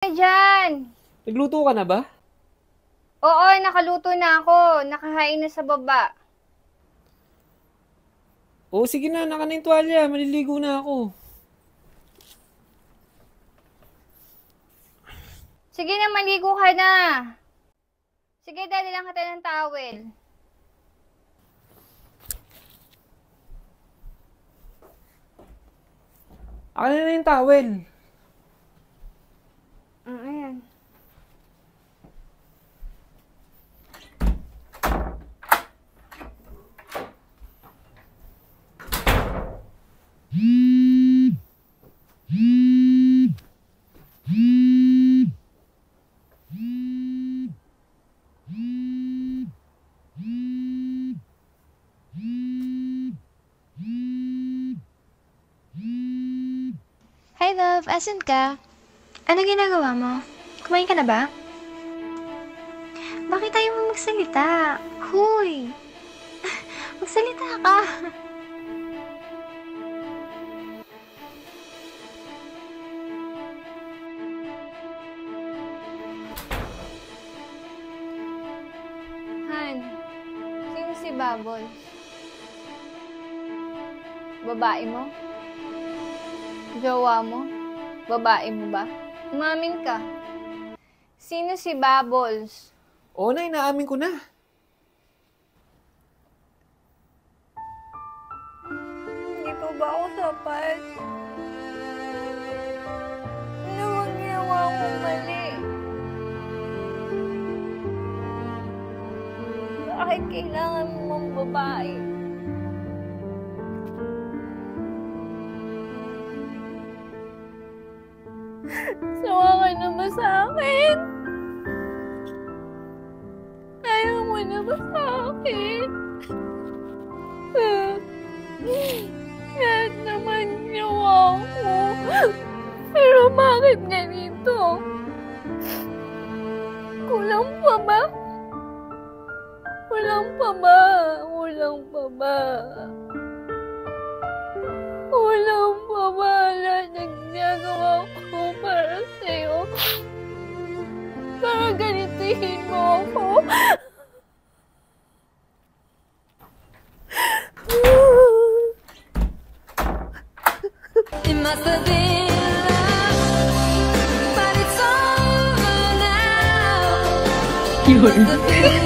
Diyan. Nagluto ka na ba? Oo, nakaluto na ako. Nakahain na sa baba. Oo, sige na, naka na yung tuwalya. Maliligo na ako. Sige na, maligo ka na. Sige, dali lang kita ng towel. Akin na yung towel. Ayan. Hi love, asan ka? Ano ginagawa mo? Kumain ka na ba? Bakit tayo mo magsalita? Hoy! Magsalita ka! Han, sino si Bubbles? Babae mo? Jowa mo? Babae mo ba? Umamin ka. Sino si Bubbles? Oo na, inaamin ko na. Hindi pa ba ako sapat? Ano ang ginawa kong mali? Bakit kailangan mo mang babae? Sawa ka na ba sa akin? Ayaw mo na ba sa akin? Lahat naman ginawa ko. Pero bakit ganito? Kulang pa ba? Kulang pa ba? Kulang pa ba? Kulang pa ba lahat ng ginagawa ko para sa'yo? Para ganituhin mo ako? It must have been love, but it's over now. It must have been